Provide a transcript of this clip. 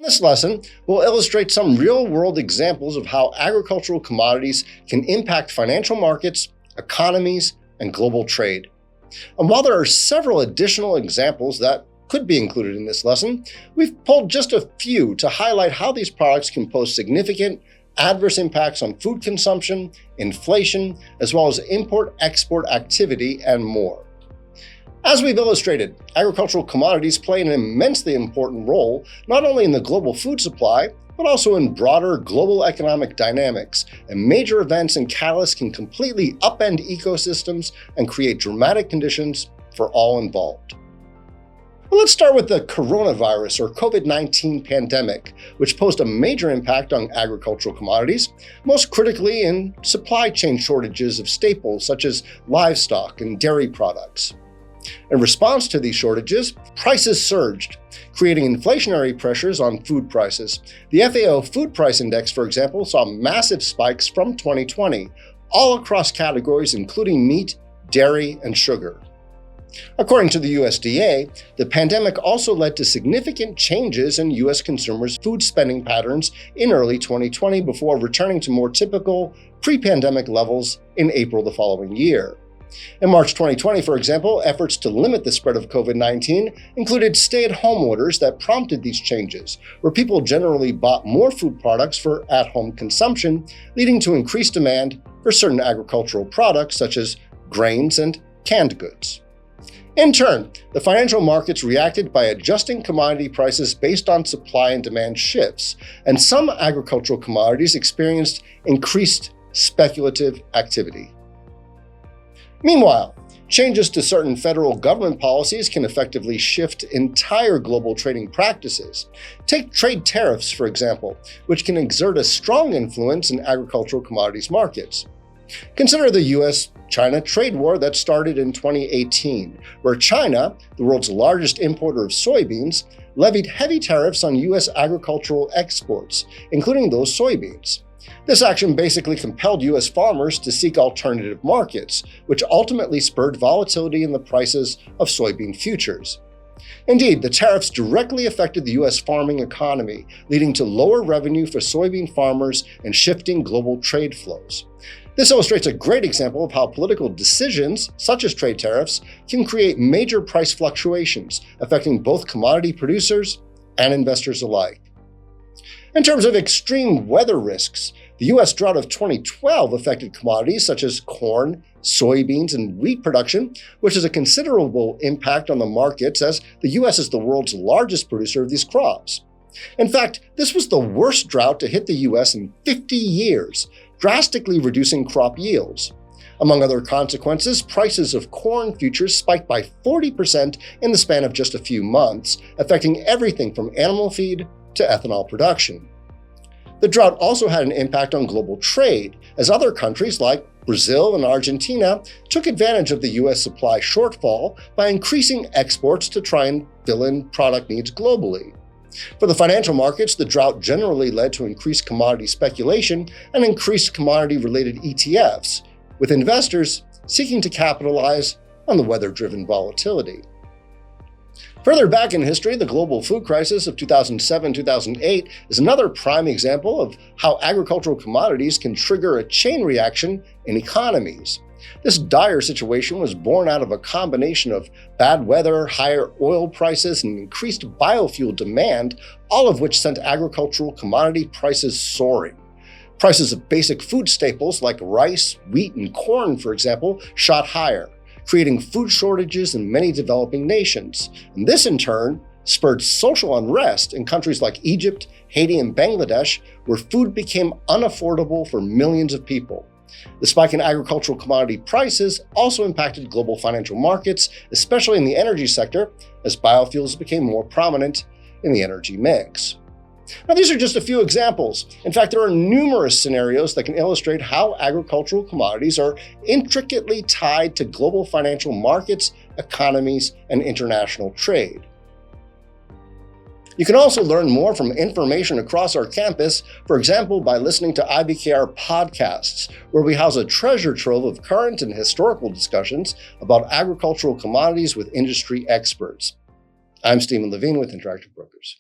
In this lesson, we'll illustrate some real-world examples of how agricultural commodities can impact financial markets, economies, and global trade. And while there are several additional examples that could be included in this lesson, we've pulled just a few to highlight how these products can pose significant adverse impacts on food consumption, inflation, as well as import-export activity, and more. As we've illustrated, agricultural commodities play an immensely important role not only in the global food supply, but also in broader global economic dynamics, and major events and catalysts can completely upend ecosystems and create dramatic conditions for all involved. Well, let's start with the coronavirus or COVID-19 pandemic, which posed a major impact on agricultural commodities, most critically in supply chain shortages of staples such as livestock and dairy products. In response to these shortages, prices surged, creating inflationary pressures on food prices. The FAO Food Price Index, for example, saw massive spikes from 2020, all across categories including meat, dairy, and sugar. According to the USDA, the pandemic also led to significant changes in US consumers' food spending patterns in early 2020 before returning to more typical pre-pandemic levels in April the following year. In March 2020, for example, efforts to limit the spread of COVID-19 included stay-at-home orders that prompted these changes, where people generally bought more food products for at-home consumption, leading to increased demand for certain agricultural products such as grains and canned goods. In turn, the financial markets reacted by adjusting commodity prices based on supply and demand shifts, and some agricultural commodities experienced increased speculative activity. Meanwhile, changes to certain federal government policies can effectively shift entire global trading practices. Take trade tariffs, for example, which can exert a strong influence in agricultural commodities markets. Consider the US-China trade war that started in 2018, where China, the world's largest importer of soybeans, levied heavy tariffs on US agricultural exports, including those soybeans. This action basically compelled US farmers to seek alternative markets, which ultimately spurred volatility in the prices of soybean futures. Indeed, the tariffs directly affected the US farming economy, leading to lower revenue for soybean farmers and shifting global trade flows. This illustrates a great example of how political decisions, such as trade tariffs, can create major price fluctuations, affecting both commodity producers and investors alike. In terms of extreme weather risks, the US drought of 2012 affected commodities such as corn, soybeans, and wheat production, which has a considerable impact on the markets as the US is the world's largest producer of these crops. In fact, this was the worst drought to hit the US in 50 years, drastically reducing crop yields. Among other consequences, prices of corn futures spiked by 40% in the span of just a few months, affecting everything from animal feed to ethanol production. The drought also had an impact on global trade, as other countries like Brazil and Argentina took advantage of the US supply shortfall by increasing exports to try and fill in product needs globally. For the financial markets, the drought generally led to increased commodity speculation and increased commodity-related ETFs, with investors seeking to capitalize on the weather-driven volatility. Further back in history, the global food crisis of 2007-2008 is another prime example of how agricultural commodities can trigger a chain reaction in economies. This dire situation was born out of a combination of bad weather, higher oil prices, and increased biofuel demand, all of which sent agricultural commodity prices soaring. Prices of basic food staples like rice, wheat, and corn, for example, shot higher, creating food shortages in many developing nations. And this, in turn, spurred social unrest in countries like Egypt, Haiti, and Bangladesh, where food became unaffordable for millions of people. The spike in agricultural commodity prices also impacted global financial markets, especially in the energy sector, as biofuels became more prominent in the energy mix. Now, these are just a few examples. In fact, there are numerous scenarios that can illustrate how agricultural commodities are intricately tied to global financial markets, economies, and international trade. You can also learn more from information across our campus, for example, by listening to IBKR podcasts, where we house a treasure trove of current and historical discussions about agricultural commodities with industry experts. I'm Stephen Levine with Interactive Brokers.